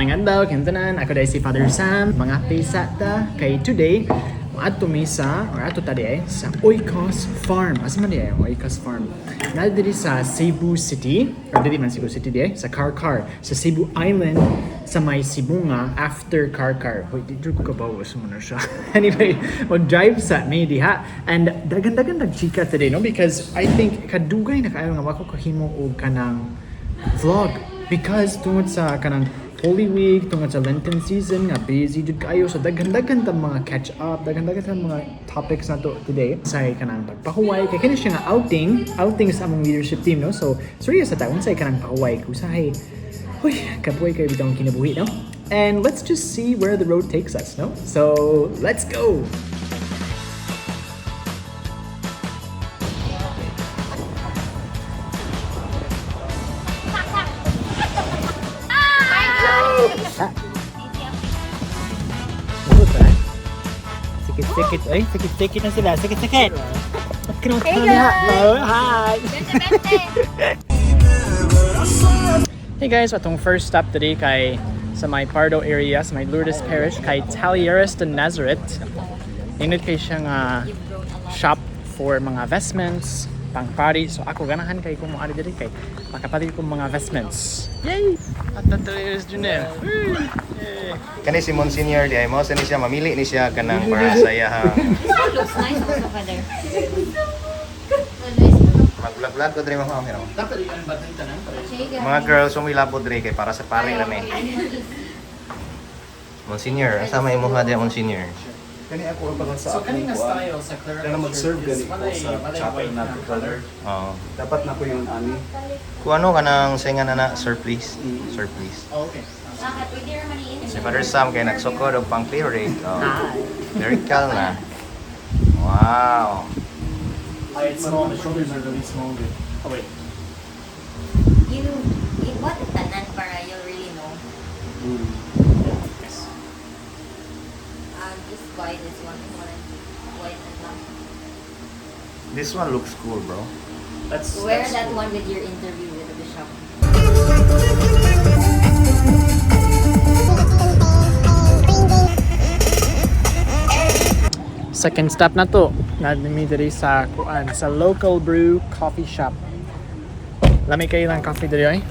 Magandang kintanan, ako dahil si Father Sam. Mga pisata kay today, ato misa, or ato tadi sa Oikos Farm. Asa man diya Oikos Farm? Nandito sa Cebu City, or dili man Cebu City diya, sa Karkar, sa Cebu Island, sa may Sibonga, after Karkar. Hoy, di ko kabawas mo na siya. Anyway, mag-drive sa may diha. And dagan-dagan nag-chika today, no? Because I think kadugay na kayo nga wako kahimo og kanang vlog. Because tungod sa kanang Holy Week, tungod sa Lenten season, nga busy jud kayo. So daghan-daghan ta mga catch up, daghan-daghan ta mga topics na to today. Sa kanang pagpahuway, kay kini siya nga outing sa among leadership team, no? So serious sa taon sa kanang pahuway ko sa hay. Huy, kabuhay kayo bitong kinabuhi, no? And let's just see where the road takes us, no? So let's go. Sikit-sikit, ay, sikit-sikit na sila, sikit-sikit! Hey guys! Oh, hi! Hey guys, atong first stop today kay sa may Pardo area, sa may Lourdes Parish, kay Talieres de Nazareth. Init kay siyang shop for mga vestments, pang party. So ako ganahan kay kung ano dito kay makapali kong mga vestments. Yay! At Talieres Junel. Kani si Monsignor di ay mo sa ni siya mamili ni siya kanang para sa iyahang Looks nice also father. magvlog-vlog ko diri mo ha. Dapat yung batang tanan para Mga girls sumilabot diri kay para sa pare ra ni. Monsignor, asa may imong diya Monsignor? Kani ako ang pangal sa So kanina style sa clerical kaya mag-serve gani ko sa chapel na to color. Oo. Dapat na ko yung ani. Kung ano kanang saingan na sir please. Sir please. Oh, okay. Bakit pwede naman iin? Si Father Sam kay nagsukod og pang clearing. Lyrical na. Wow. It's small, the shoulders are really small. Oh wait. You what tanan para you really know. Yes. Just buy this one white and black. This one looks cool, bro. Wear that one with your interview with the bishop. Second stop na to. Nadimi diri sa kuan sa local brew coffee shop. Lami kayo lang coffee diri ay.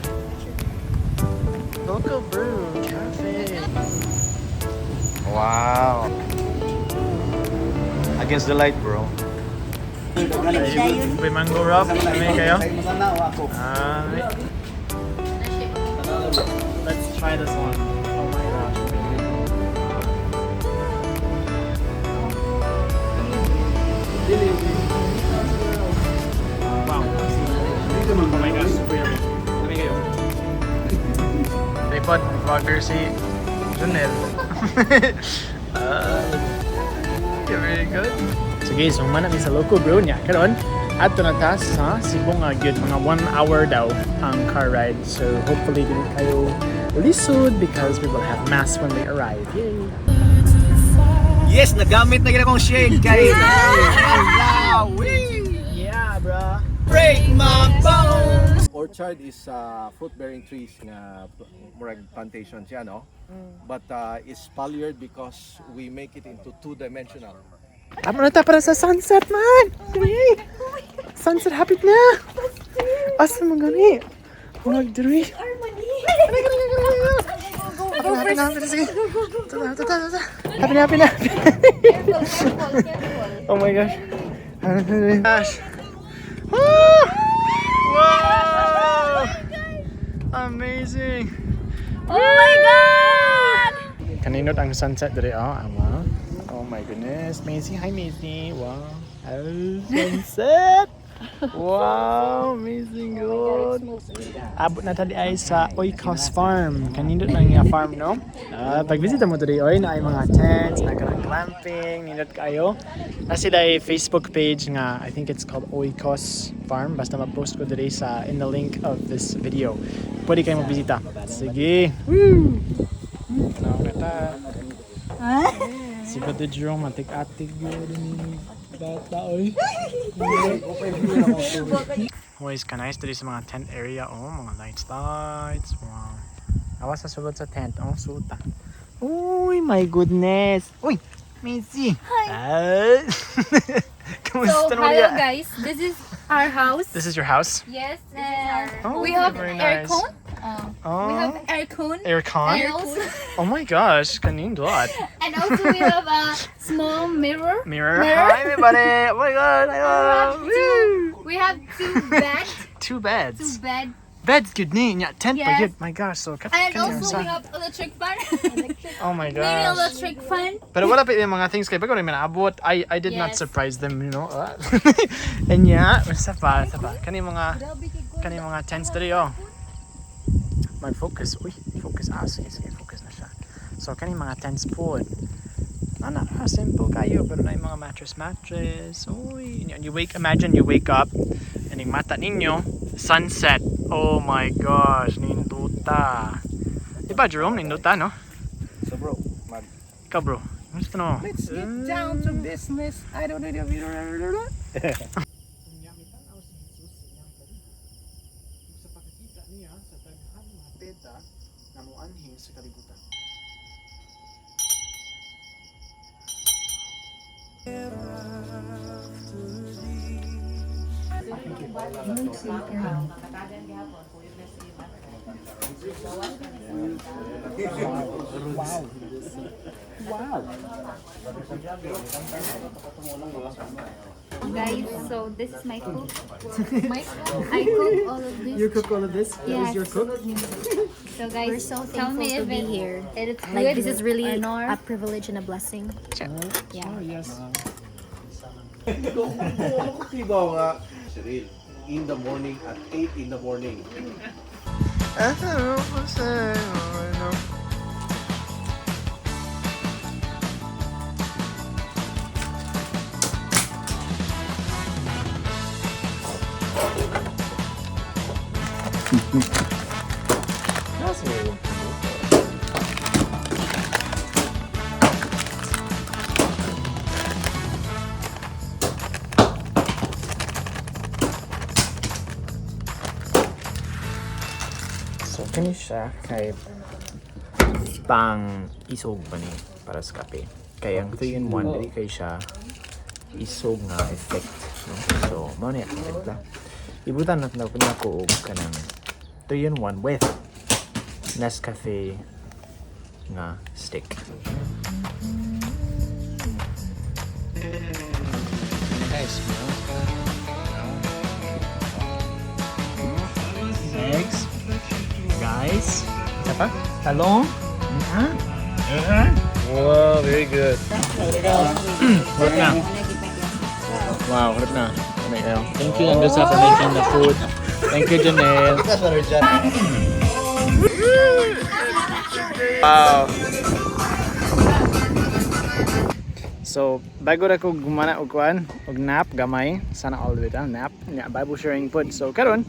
Local brew cafe. Wow. Against the light, bro. May mango wrap. Lami kayo. Masanaw ako. Let's try this one. Oh my gosh. Wow. Oh my gosh, super yummy. Lami kayo. Tripod, vlogger si Junel. Very good. Sige, so man namin sa local brew niya. Karon, ato na ta sa Sibonga gyud mga 1 hour daw ang car ride. So hopefully dili kayo lisod because we will have mass when we arrive. Yay! Yes, nagamit na gina kong shake guys. Yeah, bro. Break my bones. Orchard is fruit-bearing trees nga murag plantation siya, no? But it's palliard because we make it into two-dimensional. Tama na ta para sa sunset, man! Yay! Sunset hapit na! Asa mo gani? Mag-diri. Happy na. Sige. Tata. Happy na. Oh my gosh. Gosh. Ah! Wow! Amazing. Oh my god! Kaninot ang sunset diri ama. Oh my goodness. Macy, hi Macy. Wow. Oh, sunset. Wow, amazing good. Abot na tadi ay sa Oikos Farm. Kanindot lang nga farm, no? Pag-visit mo today, oy, na ay mga tents, na kanang glamping, nindot kayo. Na sila ay Facebook page nga, I think it's called Oikos Farm. Basta mag-post ko today sa in the link of this video. Pwede kayo magbisita. Sige. Woo! Tanaw na ta. Si Pati Jerome, matik-atik yun. Bata, oy. Always ka nice dito sa mga tent area. Oh, mga lights. Wow. Awa sa sugod sa tent. Oh, suta. Uy, my goodness. Uy, Macy. Hi. Kamusta naman hello yan? guys, this is our house. This is your house? Yes, Oh, we have very nice. aircon. We have Oh, aircon. aircon? And also, Oh my gosh, kanindot. and also we have a small mirror. Mirror. Hi, everybody. Oh my god. Hello. Woo. We have two beds. Two beds. Two bed. Bed's good name. Yeah, tent pa Yes. yun. My gosh, so And also we have electric fan. Oh my Mini gosh. electric fan. Pero wala pa yung mga things kay bago rin abot. I did not Yes. surprise them, you know. And yeah, sa pa. Kani mga tents dali oh. Mag-focus. Uy, focus. Sige, focus na siya. So kani mga tents po. Simple kayo pero na yung mga mattress. Uy, imagine you wake up and yung mata ninyo sunset. Oh my gosh, ninduta. Diba Jerome, ninduta no? So bro, Ikaw bro, gusto no? let's get down to business. I don't know if you Guys, so this is my cook. I cook all of this. You cook all of this? That Yes. is your cook? So guys, We're so tell thankful me to if be it, here. it's Like good this is really or not. a privilege and a blessing. Yeah. Oh, yes. in the morning at 8 in the morning. So, kani siya kay pang isog pa ni para sa kape. Kaya ang 3-in-1, dili kay siya isog nga effect. No? So, mao ni ang timpla. Ibutan natin na ko og kanang 3-in-1 with Nescafe nga stick. Guys, eggs. Guys, isa pa? Talong. Wow, very good. Harap na. Wow, harap na. Thank you, Andusa, for making the food. Thank you, Janelle. Wow. So, bago na ko gumana og kuan, og nap gamay, sana all the way down nap, nya Bible sharing pod. So karon,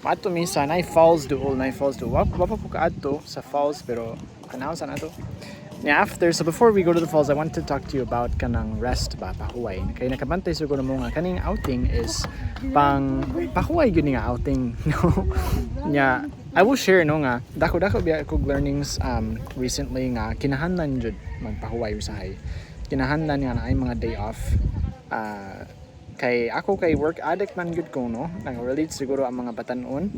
paadto mi sa nay falls duol, nay falls duol. Wa pa ko kaadto sa falls pero kanaw sana to. Nya after, so before we go to the falls, I want to talk to you about kanang rest ba pahuway. Kay nakabantay siguro mo nga kaning outing is pang pahuway gyud nga outing, no. Nya I will share no nga dako biya kog learnings recently nga kinahanglan jud magpahuway usahay. Kinahanglan nga na ay mga day off. Kay ako kay work addict man gud ko no. Nang-relate siguro ang mga batanon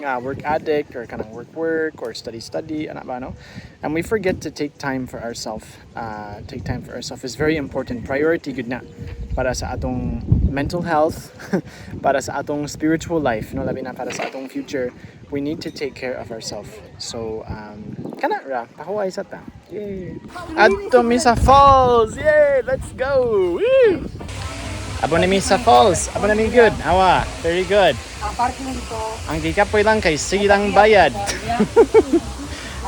nga work addict or kanang work or study ana ba no. And we forget to take time for ourselves. Take time for ourselves is very important. Priority gud na para sa atong mental health, para sa atong spiritual life, no, labi na para sa atong future. We need to take care of ourselves. So kana ra pahuway sa ta. Yay! Adto mi sa falls! Yay! Let's go! Woo! Abo na mi sa falls. Abo na mi good. Awa, very good. Ang gikapoy lang kay silang bayad.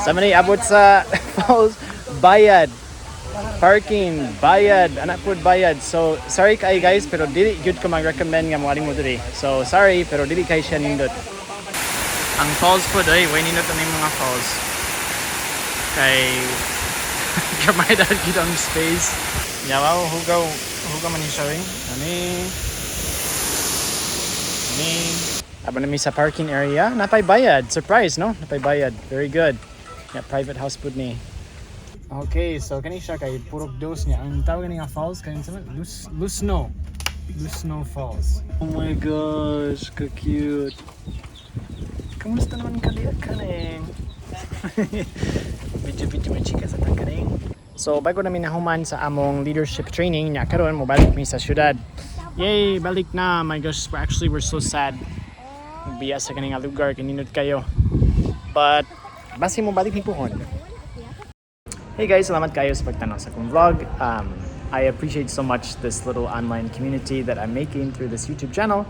Sa man abot sa falls, bayad. Parking, bayad. Anak po bayad. So, sorry kay guys, pero dili good ko mag-recommend nga mga mo diri. So, sorry, pero dili kay siya nindot. Ang falls po doy, way nindot na mga falls. Kay kamay dahil kita ang space. Yawa, hugaw man yung showing. Ani. Aba na mi sa parking area. Napay bayad. Surprise, no? Napay bayad. Very good. Yeah, private house pud ni. Okay, so kani siya kay purok dos niya. Ang tawag nga falls kani sa Lusno. Lusno Falls. Oh my gosh, ka-cute. Kamusta naman ka diya kaning? Video mo chika sa tangkaning. So bago namin nahuman sa among leadership training niya karon mo balik mi sa syudad. Yay, balik na. My gosh, we're so sad. Biya sa kaning lugar kaninod kayo. But basi mo balik ni puhon. Hey guys, salamat kayo sa pagtanaw sa akong vlog. I appreciate so much this little online community that I'm making through this YouTube channel.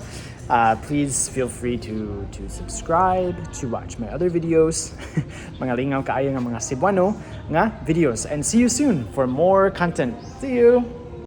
Please feel free to subscribe, to watch my other videos, mga lingaw kaayo nga mga Cebuano nga videos, and see you soon for more content. See you!